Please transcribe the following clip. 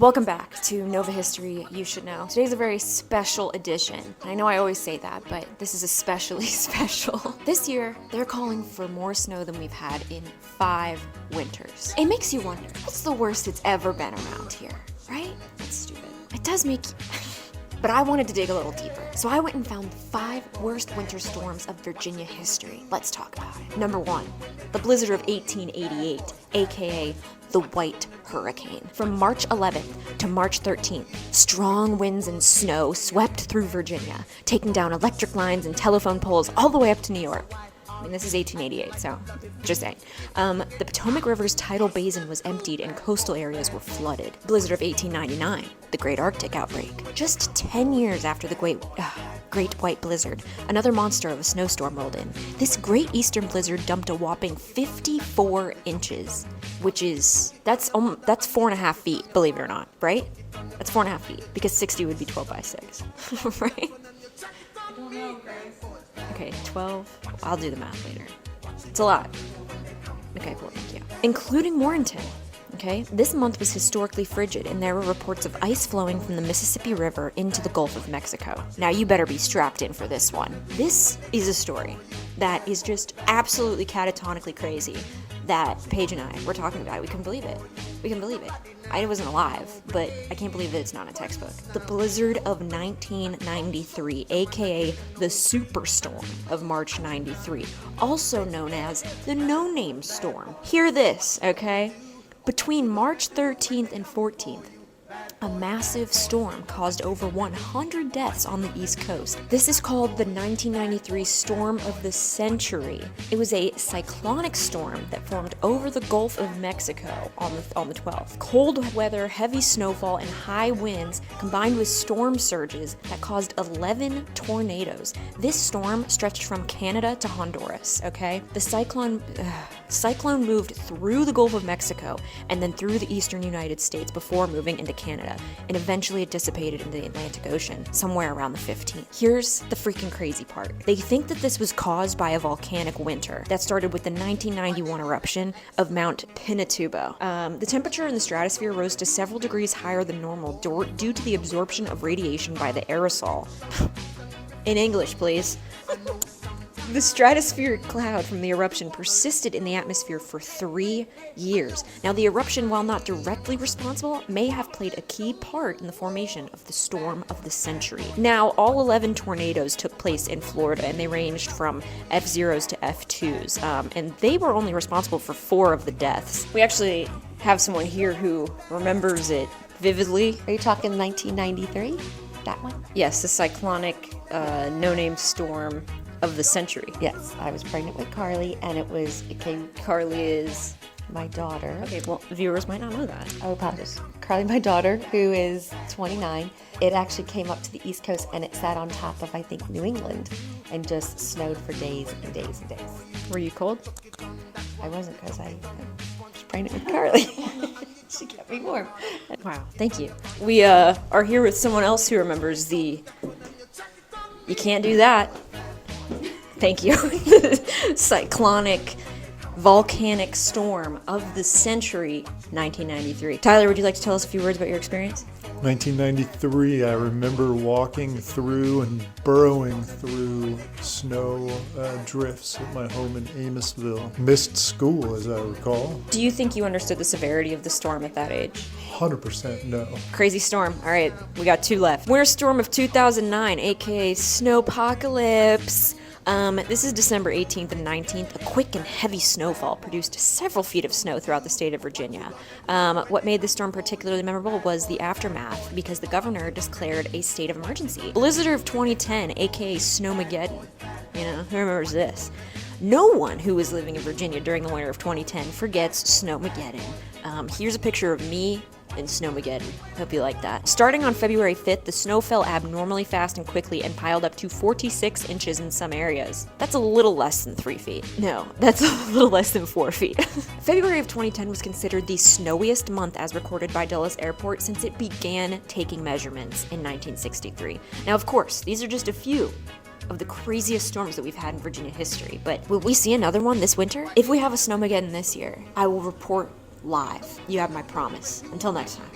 Welcome back to Nova History You Should Know. Today's a very special edition. I know I always say that, but this is especially special. This year, they're calling for more snow than we've had in 5 winters. It makes you wonder, what's the worst it's ever been around here, right? That's stupid. It does make you... But I wanted to dig a little deeper, so I went and found the 5 worst winter storms of Virginia history. Let's talk about it. Number 1, the blizzard of 1888, aka the White Hurricane. From March 11th to March 13th, strong winds and snow swept through Virginia, taking down electric lines and telephone poles all the way up to New York. I mean, this is 1888, so just saying. The Potomac River's tidal basin was emptied and coastal areas were flooded. Blizzard of 1899, the Great Arctic Outbreak. Just 10 years after the Great White Blizzard, another monster of a snowstorm rolled in. This Great Eastern Blizzard dumped a whopping 54 inches, that's 4.5 feet, believe it or not, right? That's 4.5 feet, because 60 would be 12 by 6, right? I don't know, Grace. Okay, 12. I'll do the math later. It's a lot. Okay, cool, thank you. Including Warrenton. Okay, this month was historically frigid, and there were reports of ice flowing from the Mississippi River into the Gulf of Mexico. Now you better be strapped in for this one. This is a story that is just absolutely catatonically crazy that Paige and I were talking about. We couldn't believe it. We couldn't believe it. I wasn't alive, but I can't believe that it's not in a textbook. The blizzard of 1993, aka the Superstorm of March 93, also known as the No-Name Storm. Hear this, okay? Between March 13th and 14th, a massive storm caused over 100 deaths on the East Coast. This is called the 1993 Storm of the Century. It was a cyclonic storm that formed over the Gulf of Mexico on the 12th. Cold weather, heavy snowfall, and high winds combined with storm surges that caused 11 tornadoes. This storm stretched from Canada to Honduras, okay? The cyclone moved through the Gulf of Mexico and then through the eastern United States before moving into Canada, and eventually it dissipated into the Atlantic Ocean somewhere around the 15th. Here's the freaking crazy part. They think that this was caused by a volcanic winter that started with the 1991 eruption of Mount Pinatubo. The temperature in the stratosphere rose to several degrees higher than normal due to the absorption of radiation by the aerosol. In English, please. The stratospheric cloud from the eruption persisted in the atmosphere for 3 years. Now, the eruption, while not directly responsible, may have played a key part in the formation of the storm of the century. Now, all 11 tornadoes took place in Florida, and they ranged from F0s to F2s, and they were only responsible for 4 of the deaths. We actually have someone here who remembers it vividly. Are you talking 1993? That one? Yes, the cyclonic no-name storm of the century. Yes, I was pregnant with Carly, and Carly is my daughter. Okay, well, viewers might not know that. I apologize. Carly, my daughter, who is 29. It actually came up to the East Coast, and it sat on top of, I think, New England, and just snowed for days and days and days. Were you cold? I wasn't, because I was pregnant with Carly. She kept me warm. Wow, thank you. We are here with someone else who remembers the... You can't do that. Thank you. Cyclonic, volcanic storm of the century, 1993. Tyler, would you like to tell us a few words about your experience? 1993, I remember walking through and burrowing through snow drifts at my home in Amosville. Missed school, as I recall. Do you think you understood the severity of the storm at that age? 100% no. Crazy storm. All right, we got 2 left. Winter storm of 2009, aka Snowpocalypse. This is December 18th and 19th. A quick and heavy snowfall produced several feet of snow throughout the state of Virginia. What made this storm particularly memorable was the aftermath, because the governor declared a state of emergency. Blizzard of 2010, aka Snowmageddon. You know, who remembers this? No one who was living in Virginia during the winter of 2010 forgets Snowmageddon. Here's a picture of me in Snowmageddon. Hope you like that. Starting on February 5th, the snow fell abnormally fast and quickly and piled up to 46 inches in some areas. That's a little less than 3 feet. No, that's a little less than 4 feet. February of 2010 was considered the snowiest month as recorded by Dulles Airport since it began taking measurements in 1963. Now, of course, these are just a few of the craziest storms that we've had in Virginia history, but will we see another one this winter? If we have a Snowmageddon this year, I will report live. You have my promise. Until next time.